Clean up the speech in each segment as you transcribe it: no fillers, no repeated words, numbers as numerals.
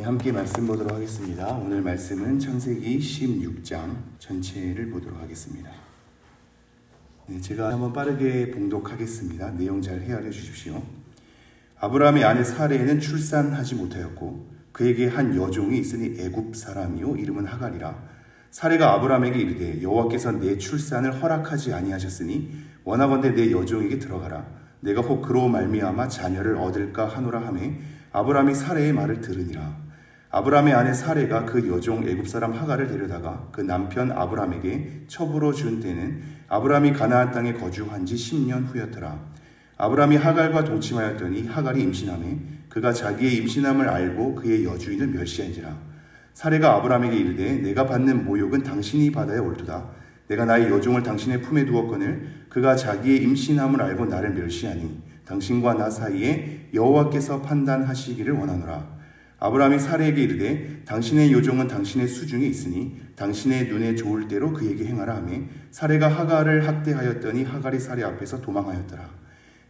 네, 함께 말씀 보도록 하겠습니다. 오늘 말씀은 창세기 16장 전체를 보도록 하겠습니다. 네, 제가 한번 빠르게 봉독하겠습니다. 내용 잘 헤아려 주십시오. 아브라함의 아내 사레는 출산하지 못하였고 그에게 한 여종이 있으니 애굽 사람이요 이름은 하갈이라. 사레가 아브라함에게 이르되 여호와께서 내 출산을 허락하지 아니하셨으니 원하건대 내 여종에게 들어가라. 내가 혹 그로 말미암아 자녀를 얻을까 하노라 하매 아브라함이 사레의 말을 들으니라. 아브라함의 아내 사레가 그 여종 애굽 사람 하갈을 데려다가 그 남편 아브라함에게 첩으로 준 때는 아브라함이 가나안 땅에 거주한 지 10년 후였더라. 아브라함이 하갈과 동침하였더니 하갈이 임신하매 그가 자기의 임신함을 알고 그의 여주인을 멸시한지라. 사레가 아브라함에게 이르되 내가 받는 모욕은 당신이 받아야 옳도다. 내가 나의 여종을 당신의 품에 두었거늘 그가 자기의 임신함을 알고 나를 멸시하니 당신과 나 사이에 여호와께서 판단하시기를 원하노라. 아브라함이 사레에게 이르되 당신의 여종은 당신의 수중에 있으니 당신의 눈에 좋을 대로 그에게 행하라 하매 사레가 하갈을 학대하였더니 하갈이 사레 앞에서 도망하였더라.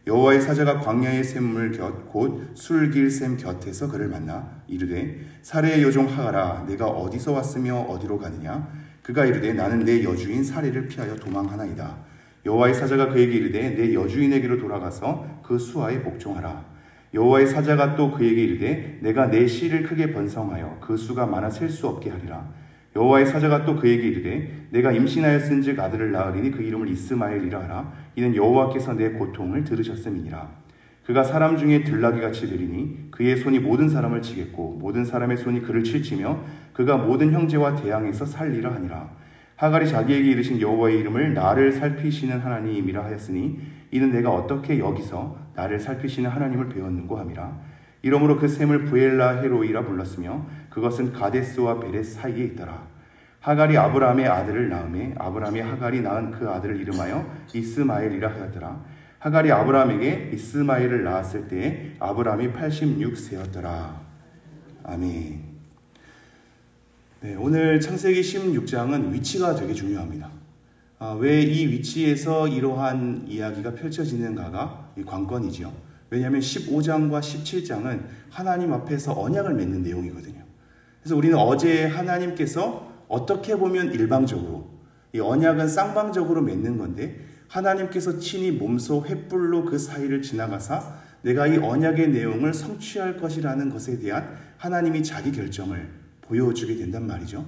여호와의 사자가 광야의 샘물 곁 곧 술길샘 곁에서 그를 만나 이르되 사레의 여종 하갈아 내가 어디서 왔으며 어디로 가느냐. 그가 이르되 나는 내 여주인 사레를 피하여 도망하나이다. 여호와의 사자가 그에게 이르되 내 여주인에게로 돌아가서 그 수하에 복종하라. 여호와의 사자가 또 그에게 이르되 내가 내 씨를 크게 번성하여 그 수가 많아 셀 수 없게 하리라. 여호와의 사자가 또 그에게 이르되 내가 임신하였은즉 아들을 낳으리니 그 이름을 이스마엘이라 하라. 이는 여호와께서 내 고통을 들으셨음이니라. 그가 사람 중에 들나귀같이 되리니 그의 손이 모든 사람을 치겠고 모든 사람의 손이 그를 칠치며 그가 모든 형제와 대항해서 살리라 하니라. 하갈이 자기에게 이르신 여호와의 이름을 나를 살피시는 하나님이라 하였으니 이는 내가 어떻게 여기서 나를 살피시는 하나님을 배웠는고 함이라. 이러므로 그 샘을 부엘라 헤로이라 불렀으며 그것은 가데스와 베렛 사이에 있더라. 하갈이 아브라함의 아들을 낳음에 아브라함이 하갈이 낳은 그 아들을 이름하여 이스마엘이라 하였더라. 하갈이 아브라함에게 이스마엘을 낳았을 때에 아브라함이 86세였더라. 아멘. 네, 오늘 창세기 16장은 위치가 되게 중요합니다. 왜 이 위치에서 이러한 이야기가 펼쳐지는가가 관건이죠. 왜냐하면 15장과 17장은 하나님 앞에서 언약을 맺는 내용이거든요. 그래서 우리는 어제 하나님께서 어떻게 보면 일방적으로, 이 언약은 쌍방적으로 맺는 건데 하나님께서 친히 몸소 횃불로 그 사이를 지나가사 내가 이 언약의 내용을 성취할 것이라는 것에 대한 하나님이 자기 결정을 보여주게 된단 말이죠.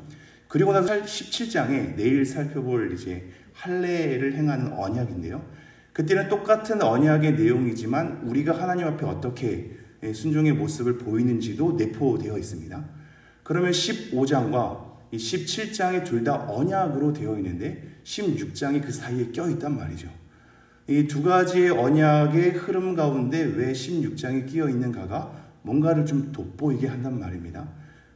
그리고 나서 17장에 내일 살펴볼 이제 할례를 행하는 언약인데요. 그때는 똑같은 언약의 내용이지만 우리가 하나님 앞에 어떻게 순종의 모습을 보이는지도 내포되어 있습니다. 그러면 15장과 17장이 둘 다 언약으로 되어 있는데 16장이 그 사이에 껴있단 말이죠. 이 두 가지의 언약의 흐름 가운데 왜 16장이 끼어 있는가가 뭔가를 좀 돋보이게 한단 말입니다.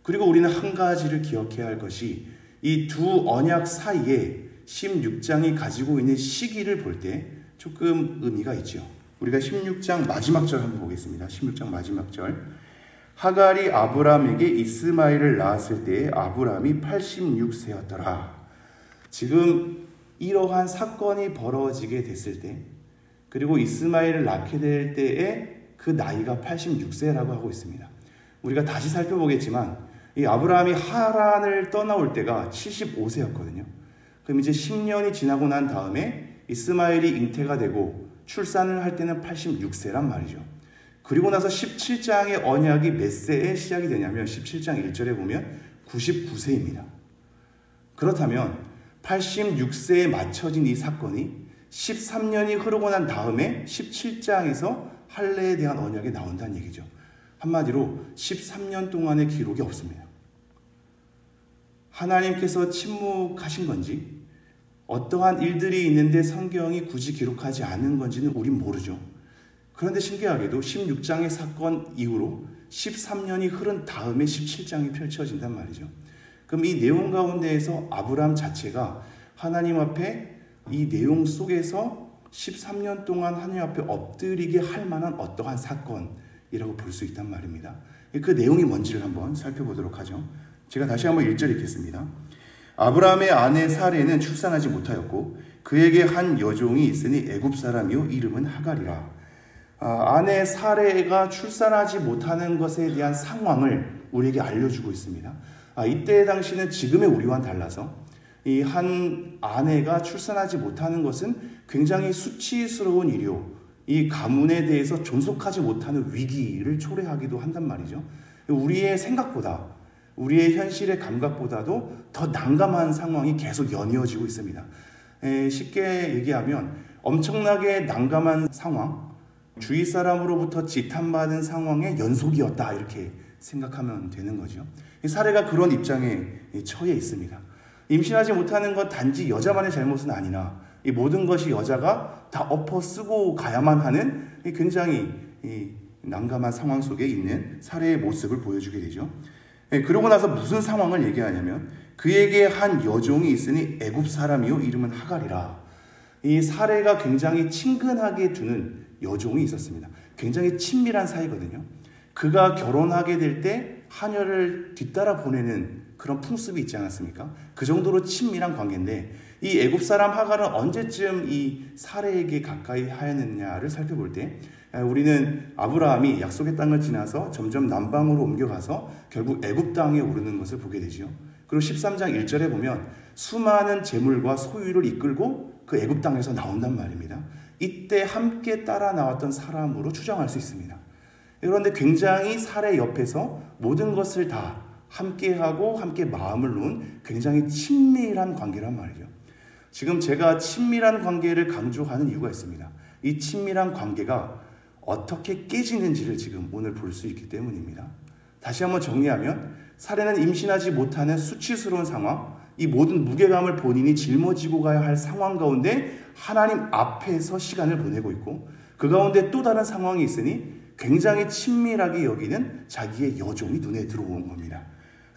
그리고 우리는 한 가지를 기억해야 할 것이 이 두 언약 사이에 16장이 가지고 있는 시기를 볼 때 조금 의미가 있죠. 우리가 16장 마지막 절 한번 보겠습니다. 16장 마지막 절. 하갈이 아브라함에게 이스마엘을 낳았을 때에 아브라함이 86세였더라. 지금 이러한 사건이 벌어지게 됐을 때 그리고 이스마엘을 낳게 될 때에 그 나이가 86세라고 하고 있습니다. 우리가 다시 살펴보겠지만 이 아브라함이 하란을 떠나올 때가 75세였거든요. 그럼 이제 10년이 지나고 난 다음에 이스마엘이 잉태가 되고 출산을 할 때는 86세란 말이죠. 그리고 나서 17장의 언약이 몇 세에 시작이 되냐면 17장 1절에 보면 99세입니다. 그렇다면 86세에 맞춰진 이 사건이 13년이 흐르고 난 다음에 17장에서 할례에 대한 언약이 나온다는 얘기죠. 한마디로 13년 동안의 기록이 없습니다. 하나님께서 침묵하신 건지 어떠한 일들이 있는데 성경이 굳이 기록하지 않은 건지는 우린 모르죠. 그런데 신기하게도 16장의 사건 이후로 13년이 흐른 다음에 17장이 펼쳐진단 말이죠. 그럼 이 내용 가운데에서 아브라함 자체가 하나님 앞에 이 내용 속에서 13년 동안 하나님 앞에 엎드리게 할 만한 어떠한 사건이라고 볼 수 있단 말입니다. 그 내용이 뭔지를 한번 살펴보도록 하죠. 제가 다시 한번 1절 읽겠습니다. 아브라함의 아내 사레는 출산하지 못하였고 그에게 한 여종이 있으니 애굽 사람이요 이름은 하갈이라. 아내 사레가 출산하지 못하는 것에 대한 상황을 우리에게 알려주고 있습니다. 이때 당시는 지금의 우리와는 달라서 이 한 아내가 출산하지 못하는 것은 굉장히 수치스러운 일이요, 이 가문에 대해서 존속하지 못하는 위기를 초래하기도 한단 말이죠. 우리의 생각보다, 우리의 현실의 감각보다도 더 난감한 상황이 계속 연이어지고 있습니다. 쉽게 얘기하면 엄청나게 난감한 상황, 주위 사람으로부터 지탄받은 상황의 연속이었다, 이렇게 생각하면 되는 거죠. 이 사례가 그런 입장에 처해 있습니다. 임신하지 못하는 건 단지 여자만의 잘못은 아니나 이 모든 것이 여자가 다 엎어 쓰고 가야만 하는 굉장히 난감한 상황 속에 있는 사례의 모습을 보여주게 되죠. 그러고 나서 무슨 상황을 얘기하냐면 그에게 한 여종이 있으니 애굽 사람이요 이름은 하갈이라. 이 사례가 굉장히 친근하게 두는 여종이 있었습니다. 굉장히 친밀한 사이거든요. 그가 결혼하게 될 때 하녀를 뒤따라 보내는 그런 풍습이 있지 않았습니까? 그 정도로 친밀한 관계인데 이 애굽 사람 하갈은 언제쯤 이 사레에게 가까이 하였느냐를 살펴볼 때 우리는 아브라함이 약속의 땅을 지나서 점점 남방으로 옮겨가서 결국 애굽 땅에 오르는 것을 보게 되죠. 그리고 13장 1절에 보면 수많은 재물과 소유를 이끌고 그 애굽 땅에서 나온단 말입니다. 이때 함께 따라 나왔던 사람으로 추정할 수 있습니다. 그런데 굉장히 사레 옆에서 모든 것을 다 함께하고 함께 마음을 놓은 굉장히 친밀한 관계란 말이죠. 지금 제가 친밀한 관계를 강조하는 이유가 있습니다. 이 친밀한 관계가 어떻게 깨지는지를 지금 오늘 볼 수 있기 때문입니다. 다시 한번 정리하면 사례는 임신하지 못하는 수치스러운 상황, 이 모든 무게감을 본인이 짊어지고 가야 할 상황 가운데 하나님 앞에서 시간을 보내고 있고 그 가운데 또 다른 상황이 있으니 굉장히 친밀하게 여기는 자기의 여종이 눈에 들어온 겁니다.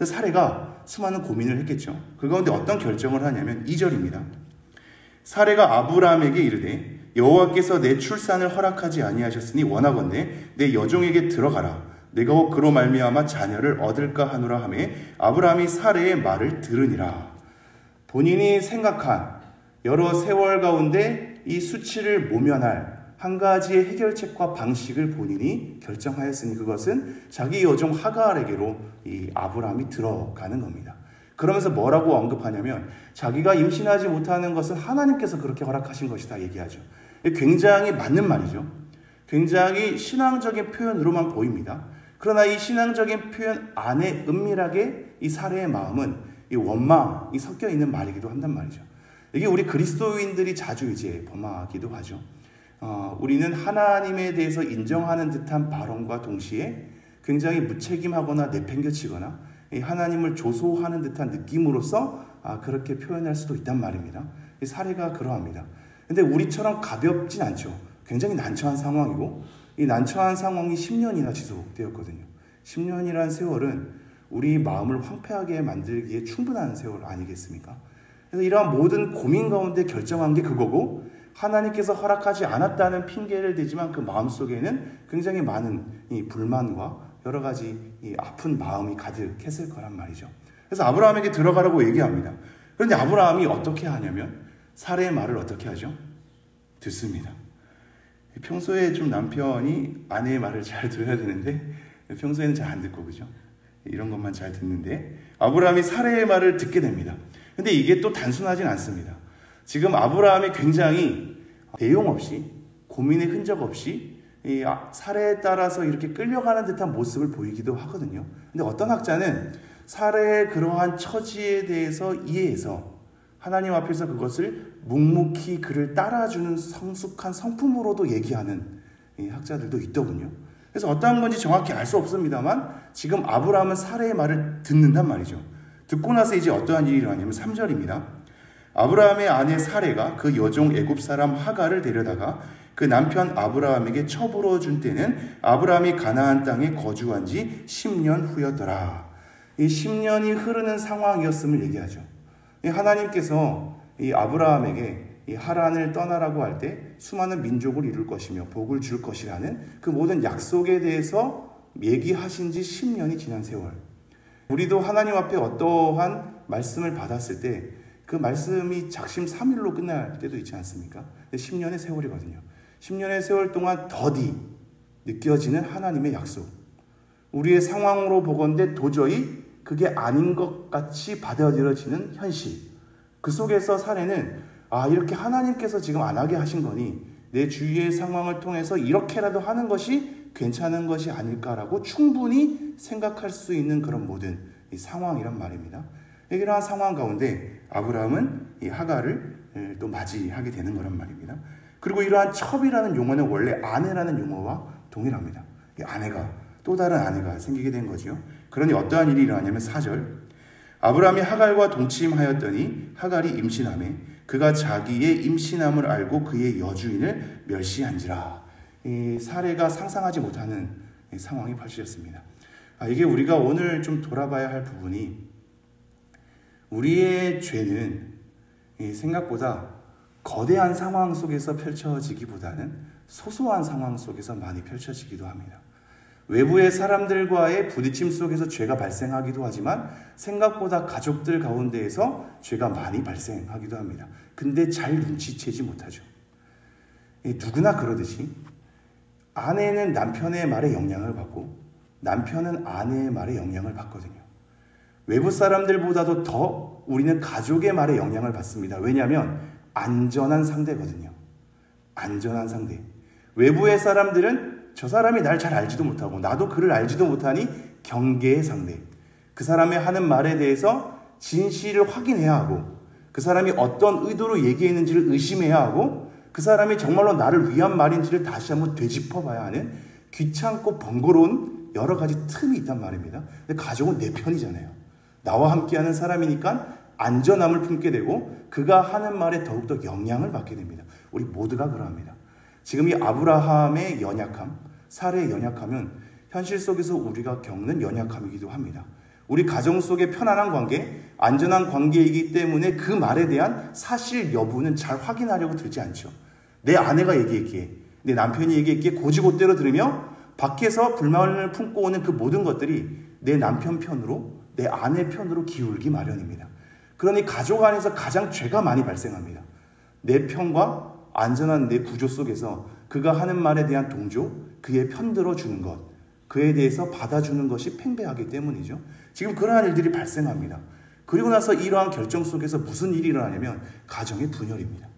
사레가 수많은 고민을 했겠죠. 그 가운데 어떤 결정을 하냐면 2절입니다. 사레가 아브라함에게 이르되 여호와께서 내 출산을 허락하지 아니하셨으니 원하건대 내 여종에게 들어가라. 내가 혹 그로 말미암아 자녀를 얻을까 하노라 하매 아브라함이 사레의 말을 들으니라. 본인이 생각한 여러 세월 가운데 이 수치를 모면할 한 가지의 해결책과 방식을 본인이 결정하였으니 그것은 자기 여종 하갈에게로 이 아브라함이 들어가는 겁니다. 그러면서 뭐라고 언급하냐면 자기가 임신하지 못하는 것은 하나님께서 그렇게 허락하신 것이다 얘기하죠. 굉장히 맞는 말이죠. 굉장히 신앙적인 표현으로만 보입니다. 그러나 이 신앙적인 표현 안에 은밀하게 이 사례의 마음은 이 원망이 섞여 있는 말이기도 한단 말이죠. 이게 우리 그리스도인들이 자주 이제 범하기도 하죠. 우리는 하나님에 대해서 인정하는 듯한 발언과 동시에 굉장히 무책임하거나 내팽겨치거나 하나님을 조소하는 듯한 느낌으로서 그렇게 표현할 수도 있단 말입니다. 이 사례가 그러합니다. 근데 우리처럼 가볍진 않죠. 굉장히 난처한 상황이고 이 난처한 상황이 10년이나 지속되었거든요. 10년이란 세월은 우리 마음을 황폐하게 만들기에 충분한 세월 아니겠습니까? 그래서 이러한 모든 고민 가운데 결정한 게 그거고 하나님께서 허락하지 않았다는 핑계를 대지만 그 마음속에는 굉장히 많은 이 불만과 여러 가지 이 아픈 마음이 가득했을 거란 말이죠. 그래서 아브라함에게 들어가라고 얘기합니다. 그런데 아브라함이 어떻게 하냐면 사레의 말을 어떻게 하죠? 듣습니다. 평소에 좀 남편이 아내의 말을 잘 들어야 되는데 평소에는 잘 안 듣고 그죠? 이런 것만 잘 듣는데 아브라함이 사레의 말을 듣게 됩니다. 근데 이게 또 단순하진 않습니다. 지금 아브라함이 굉장히 내용 없이 고민의 흔적 없이 이 사례에 따라서 이렇게 끌려가는 듯한 모습을 보이기도 하거든요. 근데 어떤 학자는 사례의 그러한 처지에 대해서 이해해서 하나님 앞에서 그것을 묵묵히 그를 따라주는 성숙한 성품으로도 얘기하는 이 학자들도 있더군요. 그래서 어떠한 건지 정확히 알 수 없습니다만 지금 아브라함은 사례의 말을 듣는단 말이죠. 듣고 나서 이제 어떠한 일이 일어나냐면 3절입니다. 아브라함의 아내 사레가 그 여종 애굽 사람 하갈을 데려다가 그 남편 아브라함에게 처불어 준 때는 아브라함이 가나안 땅에 거주한 지 10년 후였더라. 이 10년이 흐르는 상황이었음을 얘기하죠. 하나님께서 이 아브라함에게 이 하란을 떠나라고 할 때 수많은 민족을 이룰 것이며 복을 줄 것이라는 그 모든 약속에 대해서 얘기하신 지 10년이 지난 세월. 우리도 하나님 앞에 어떠한 말씀을 받았을 때 그 말씀이 작심 3일로 끝날 때도 있지 않습니까? 10년의 세월이거든요. 10년의 세월 동안 더디 느껴지는 하나님의 약속. 우리의 상황으로 보건대 도저히 그게 아닌 것 같이 받아들여지는 현실. 그 속에서 사례는 이렇게 하나님께서 지금 안 하게 하신 거니 내 주위의 상황을 통해서 이렇게라도 하는 것이 괜찮은 것이 아닐까라고 충분히 생각할 수 있는 그런 모든 이 상황이란 말입니다. 이러한 상황 가운데 아브라함은 이 하갈을 또 맞이하게 되는 거란 말입니다. 그리고 이러한 첩이라는 용어는 원래 아내라는 용어와 동일합니다. 이 아내가 또 다른 아내가 생기게 된 거죠. 그러니 어떠한 일이 일어나냐면 4절 아브라함이 하갈과 동침하였더니 하갈이 임신하매 그가 자기의 임신함을 알고 그의 여주인을 멸시한지라. 이 사례가 상상하지 못하는 상황이 펼쳐졌습니다. 이게 우리가 오늘 좀 돌아봐야 할 부분이 우리의 죄는 생각보다 거대한 상황 속에서 펼쳐지기보다는 소소한 상황 속에서 많이 펼쳐지기도 합니다. 외부의 사람들과의 부딪힘 속에서 죄가 발생하기도 하지만 생각보다 가족들 가운데에서 죄가 많이 발생하기도 합니다. 근데 잘 눈치채지 못하죠. 누구나 그러듯이 아내는 남편의 말에 영향을 받고 남편은 아내의 말에 영향을 받거든요. 외부 사람들보다도 더 우리는 가족의 말에 영향을 받습니다. 왜냐하면 안전한 상대거든요. 안전한 상대. 외부의 사람들은 저 사람이 날 잘 알지도 못하고 나도 그를 알지도 못하니 경계의 상대. 그 사람의 하는 말에 대해서 진실을 확인해야 하고 그 사람이 어떤 의도로 얘기했는지를 의심해야 하고 그 사람이 정말로 나를 위한 말인지를 다시 한번 되짚어봐야 하는 귀찮고 번거로운 여러 가지 틈이 있단 말입니다. 근데 가족은 내 편이잖아요. 나와 함께하는 사람이니까 안전함을 품게 되고 그가 하는 말에 더욱더 영향을 받게 됩니다. 우리 모두가 그러합니다. 지금 이 아브라함의 연약함, 사례의 연약함은 현실 속에서 우리가 겪는 연약함이기도 합니다. 우리 가정 속의 편안한 관계, 안전한 관계이기 때문에 그 말에 대한 사실 여부는 잘 확인하려고 들지 않죠. 내 아내가 얘기했기에, 내 남편이 얘기했기에 고지고대로 들으며 밖에서 불만을 품고 오는 그 모든 것들이 내 남편 편으로, 내 아내 편으로 기울기 마련입니다. 그러니 가족 안에서 가장 죄가 많이 발생합니다. 내 편과 안전한 내 구조 속에서 그가 하는 말에 대한 동조, 그의 편들어 주는 것, 그에 대해서 받아주는 것이 팽배하기 때문이죠. 지금 그러한 일들이 발생합니다. 그리고 나서 이러한 결정 속에서 무슨 일이 일어나냐면 가정의 분열입니다.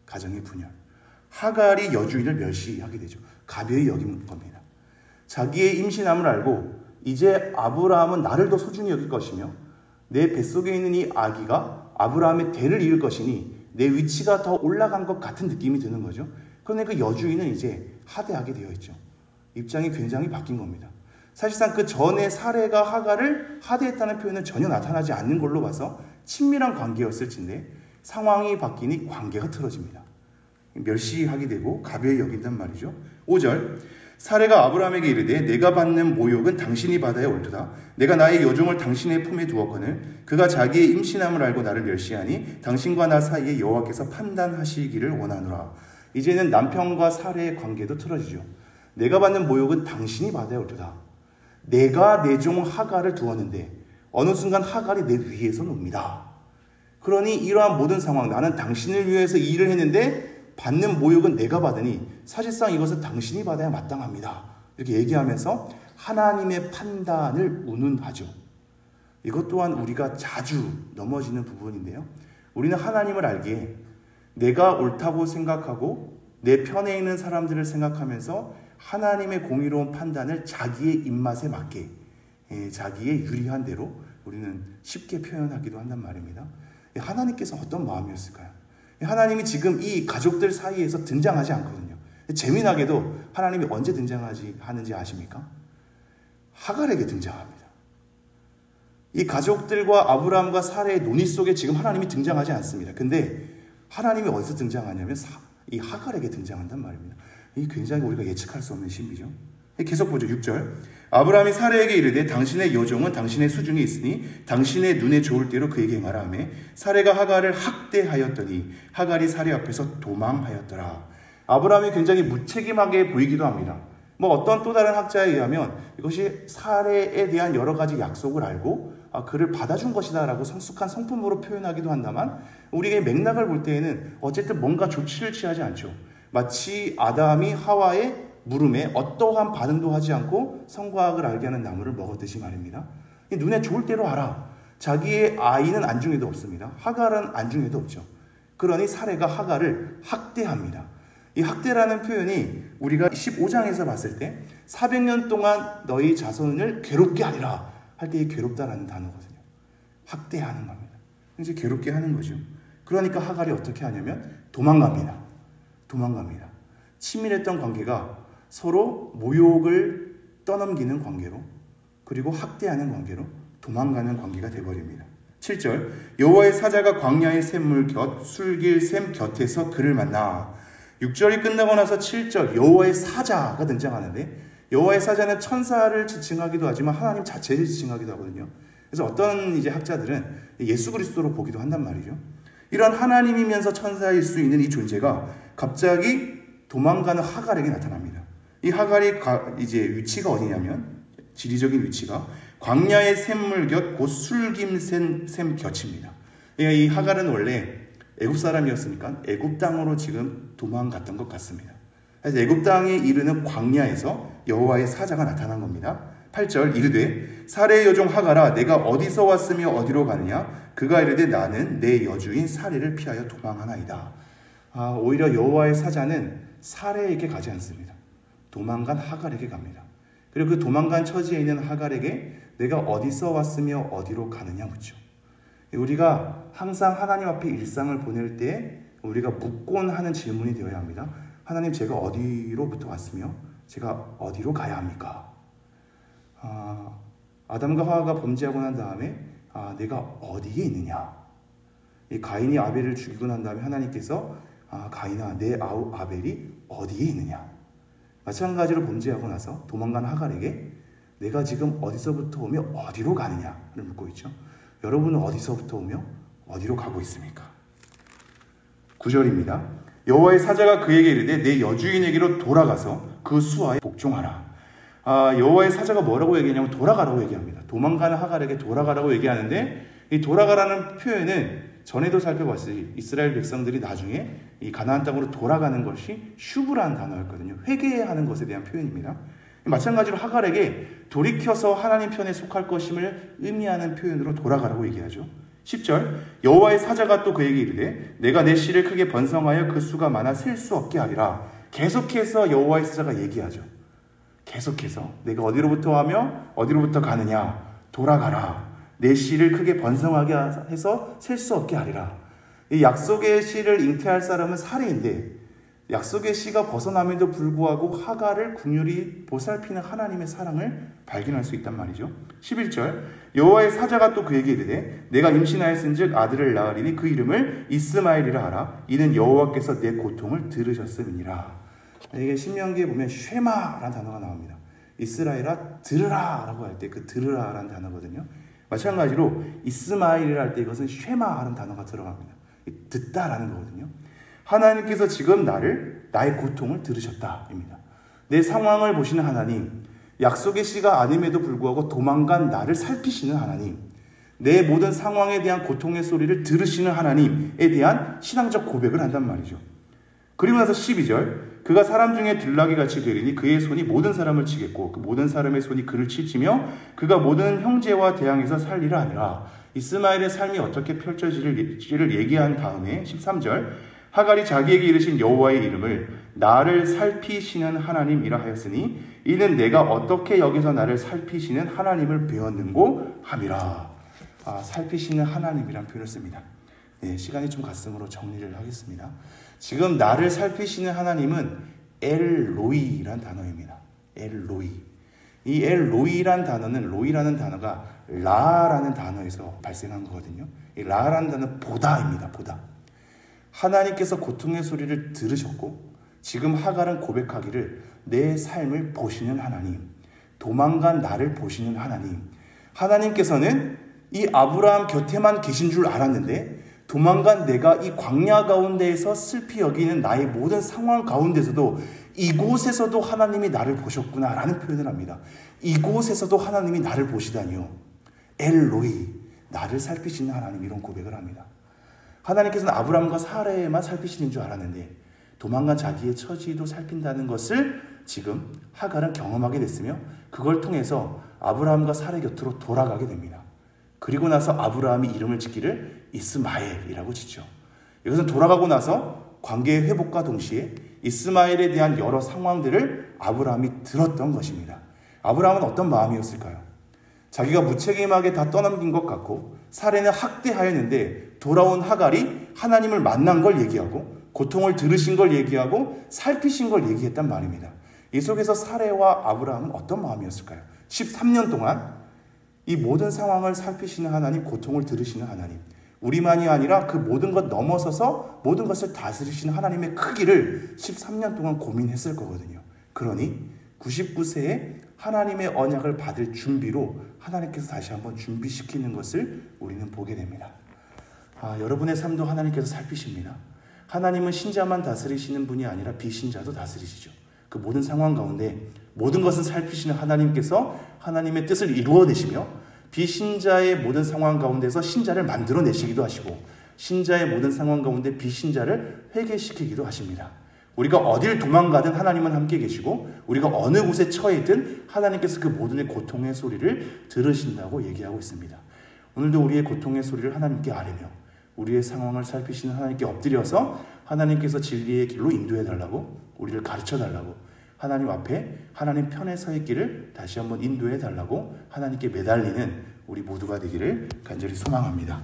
가정의 분열. 하갈이 여주인을 멸시하게 되죠. 가벼이 여긴 겁니다. 자기의 임신함을 알고 이제 아브라함은 나를 더 소중히 여길 것이며 내 뱃속에 있는 이 아기가 아브라함의 대를 이을 것이니 내 위치가 더 올라간 것 같은 느낌이 드는 거죠. 그런데 그 여주인은 이제 하대하게 되어 있죠. 입장이 굉장히 바뀐 겁니다. 사실상 그 전에 사례가 하갈을 하대했다는 표현은 전혀 나타나지 않는 걸로 봐서 친밀한 관계였을진데 상황이 바뀌니 관계가 틀어집니다. 멸시하게 되고 가벼이 여긴단 말이죠. 5절 사례가 아브라함에게 이르되 내가 받는 모욕은 당신이 받아야 옳도다. 내가 나의 여종을 당신의 품에 두었거늘 그가 자기의 임신함을 알고 나를 멸시하니 당신과 나 사이에 여호와께서 판단하시기를 원하노라. 이제는 남편과 사례의 관계도 틀어지죠. 내가 받는 모욕은 당신이 받아야 옳도다. 내가 내 종 하갈을 두었는데 어느 순간 하갈이 내 위에서 놉니다. 그러니 이러한 모든 상황, 나는 당신을 위해서 일을 했는데 받는 모욕은 내가 받으니 사실상 이것은 당신이 받아야 마땅합니다. 이렇게 얘기하면서 하나님의 판단을 운운하죠. 이것 또한 우리가 자주 넘어지는 부분인데요. 우리는 하나님을 알기에 내가 옳다고 생각하고 내 편에 있는 사람들을 생각하면서 하나님의 공의로운 판단을 자기의 입맛에 맞게 자기의 유리한 대로 우리는 쉽게 표현하기도 한단 말입니다. 하나님께서 어떤 마음이었을까요? 하나님이 지금 이 가족들 사이에서 등장하지 않거든요. 재미나게도 하나님이 언제 등장하는지 아십니까? 하갈에게 등장합니다. 이 가족들과 아브라함과 사레의 논의 속에 지금 하나님이 등장하지 않습니다. 근데 하나님이 어디서 등장하냐면 이 하갈에게 등장한단 말입니다. 이게 굉장히 우리가 예측할 수 없는 신비죠. 계속 보죠. 6절 아브라함이 사레에게 이르되 당신의 여종은 당신의 수중에 있으니 당신의 눈에 좋을 대로 그에게 행하라 하며 사레가 하갈을 학대하였더니 하갈이 사레 앞에서 도망하였더라. 아브라함이 굉장히 무책임하게 보이기도 합니다. 어떤 또 다른 학자에 의하면 이것이 사레에 대한 여러 가지 약속을 알고 그를 받아준 것이다 라고 성숙한 성품으로 표현하기도 한다만 우리의 맥락을 볼 때에는 어쨌든 뭔가 조치를 취하지 않죠. 마치 아담이 하와의 물음에 어떠한 반응도 하지 않고 선과 악을 알게 하는 나무를 먹었듯이 말입니다. 눈에 좋을 대로 알아. 자기의 아이는 안중에도 없습니다. 하갈은 안중에도 없죠. 그러니 사레가 하갈을 학대합니다. 이 학대라는 표현이 우리가 15장에서 봤을 때 400년 동안 너희 자손을 괴롭게 하리라 할 때 이 괴롭다라는 단어거든요. 학대하는 겁니다. 이제 괴롭게 하는 거죠. 그러니까 하갈이 어떻게 하냐면 도망갑니다. 치밀했던 관계가 서로 모욕을 떠넘기는 관계로, 그리고 학대하는 관계로 도망가는 관계가 되어버립니다. 7절, 여호와의 사자가 광야의 샘물 곁 술길 샘 곁에서 그를 만나. 6절이 끝나고 나서 7절 여호와의 사자가 등장하는데, 여호와의 사자는 천사를 지칭하기도 하지만 하나님 자체를 지칭하기도 하거든요. 그래서 어떤 이제 학자들은 예수 그리스도로 보기도 한단 말이죠. 이런 하나님이면서 천사일 수 있는 이 존재가 갑자기 도망가는 하갈에게 나타납니다. 이 하갈이 이제 위치가 어디냐면, 지리적인 위치가 광야의 샘물 곁 곧 술김 샘 곁입니다. 이 하갈은 원래 애굽 사람이었으니까 애굽 땅으로 지금 도망갔던 것 같습니다. 그래서 애굽 땅에 이르는 광야에서 여호와의 사자가 나타난 겁니다. 8절, 이르되 사레의 여종 하갈아, 내가 어디서 왔으며 어디로 가느냐? 그가 이르되 나는 내 여주인 사레를 피하여 도망하나이다. 오히려 여호와의 사자는 사레에게 가지 않습니다. 도망간 하갈에게 갑니다. 그리고 그 도망간 처지에 있는 하갈에게 내가 어디서 왔으며 어디로 가느냐 묻죠. 우리가 항상 하나님 앞에 일상을 보낼 때 우리가 묻곤 하는 질문이 되어야 합니다. 하나님, 제가 어디로부터 왔으며 제가 어디로 가야 합니까? 아담과 하와가 범죄하고 난 다음에 내가 어디에 있느냐? 이 가인이 아벨을 죽이고 난 다음에 하나님께서 가인아, 내 아우 아벨이 어디에 있느냐? 마찬가지로 범죄하고 나서 도망간 하갈에게 내가 지금 어디서부터 오며 어디로 가느냐를 묻고 있죠. 여러분은 어디서부터 오며 어디로 가고 있습니까? 9절입니다. 여호와의 사자가 그에게 이르되 내 여주인에게로 돌아가서 그 수하에 복종하라. 여호와의 사자가 뭐라고 얘기하냐면 돌아가라고 얘기합니다. 도망가는 하갈에게 돌아가라고 얘기하는데, 이 돌아가라는 표현은 전에도 살펴봤어요. 이스라엘 백성들이 나중에 이 가나안 땅으로 돌아가는 것이 슈브라는 단어였거든요. 회개하는 것에 대한 표현입니다. 마찬가지로 하갈에게 돌이켜서 하나님 편에 속할 것임을 의미하는 표현으로 돌아가라고 얘기하죠. 10절, 여호와의 사자가 또 그에게 이르되 내가 내 씨를 크게 번성하여 그 수가 많아 셀 수 없게 하리라. 계속해서 여호와의 사자가 얘기하죠. 계속해서 내가 어디로부터 하며 어디로부터 가느냐? 돌아가라. 내 씨를 크게 번성하게 해서 셀 수 없게 하리라. 이 약속의 씨를 잉태할 사람은 사레인데, 약속의 씨가 벗어남에도 불구하고 하갈을 긍휼히 보살피는 하나님의 사랑을 발견할 수 있단 말이죠. 11절, 여호와의 사자가 또 그에게 이르되 내가 임신하였은즉 아들을 낳으리니 그 이름을 이스마엘이라 하라. 이는 여호와께서 내 고통을 들으셨음이니라. 이게 신명기에 보면 쉐마라는 단어가 나옵니다. 이스라엘아 들으라 라고 할 때 그 들으라 라는 단어거든요. 마찬가지로 이스마엘이라 할 때 이것은 쉐마라는 단어가 들어갑니다. 듣다라는 거거든요. 하나님께서 지금 나의 고통을 들으셨다입니다. 내 상황을 보시는 하나님, 약속의 씨가 아님에도 불구하고 도망간 나를 살피시는 하나님, 내 모든 상황에 대한 고통의 소리를 들으시는 하나님에 대한 신앙적 고백을 한단 말이죠. 그리고 나서 12절, 그가 사람 중에 들나귀 같이 되리니 그의 손이 모든 사람을 치겠고 그 모든 사람의 손이 그를 칠지며 그가 모든 형제와 대항해서 살리라 하니라. 이스마엘의 삶이 어떻게 펼쳐질지를 얘기한 다음에 13절, 하갈이 자기에게 이르신 여호와의 이름을 나를 살피시는 하나님이라 하였으니 이는 내가 어떻게 여기서 나를 살피시는 하나님을 배웠는고 함이라. 살피시는 하나님이란 표현을 씁니다. 네, 시간이 좀 갔으므로 정리를 하겠습니다. 지금 나를 살피시는 하나님은 엘로이란 단어입니다. 엘로이. 이 엘로이란 단어는, 로이라는 단어가 라라는 단어에서 발생한 거거든요. 이 라라는 단어는 보다입니다. 보다. 하나님께서 고통의 소리를 들으셨고 지금 하갈은 고백하기를 내 삶을 보시는 하나님, 도망간 나를 보시는 하나님, 하나님께서는 이 아브라함 곁에만 계신 줄 알았는데 도망간 내가 이 광야 가운데에서 슬피 여기는 나의 모든 상황 가운데서도 이곳에서도 하나님이 나를 보셨구나라는 표현을 합니다. 이곳에서도 하나님이 나를 보시다니요. 엘로이, 나를 살피시는 하나님, 이런 고백을 합니다. 하나님께서는 아브라함과 사레만 살피시는 줄 알았는데 도망간 자기의 처지도 살핀다는 것을 지금 하갈은 경험하게 됐으며 그걸 통해서 아브라함과 사라 곁으로 돌아가게 됩니다. 그리고 나서 아브라함이 이름을 짓기를 이스마엘이라고 짓죠. 이것은 돌아가고 나서 관계의 회복과 동시에 이스마엘에 대한 여러 상황들을 아브라함이 들었던 것입니다. 아브라함은 어떤 마음이었을까요? 자기가 무책임하게 다 떠넘긴 것 같고 사례는 학대하였는데 돌아온 하갈이 하나님을 만난 걸 얘기하고 고통을 들으신 걸 얘기하고 살피신 걸 얘기했단 말입니다. 이 속에서 사례와 아브라함은 어떤 마음이었을까요? 13년 동안 이 모든 상황을 살피시는 하나님, 고통을 들으시는 하나님, 우리만이 아니라 그 모든 것 넘어서서 모든 것을 다스리시는 하나님의 크기를 13년 동안 고민했을 거거든요. 그러니 99세에 하나님의 언약을 받을 준비로 하나님께서 다시 한번 준비시키는 것을 우리는 보게 됩니다. 여러분의 삶도 하나님께서 살피십니다. 하나님은 신자만 다스리시는 분이 아니라 비신자도 다스리시죠. 그 모든 상황 가운데 모든 것을 살피시는 하나님께서 하나님의 뜻을 이루어내시며 비신자의 모든 상황 가운데서 신자를 만들어내시기도 하시고 신자의 모든 상황 가운데 비신자를 회개시키기도 하십니다. 우리가 어딜 도망가든 하나님은 함께 계시고 우리가 어느 곳에 처해있든 하나님께서 그 모든의 고통의 소리를 들으신다고 얘기하고 있습니다. 오늘도 우리의 고통의 소리를 하나님께 아뢰며 우리의 상황을 살피시는 하나님께 엎드려서 하나님께서 진리의 길로 인도해달라고 우리를 가르쳐달라고 하나님 앞에 하나님 편에 서 있기를 다시 한번 인도해달라고 하나님께 매달리는 우리 모두가 되기를 간절히 소망합니다.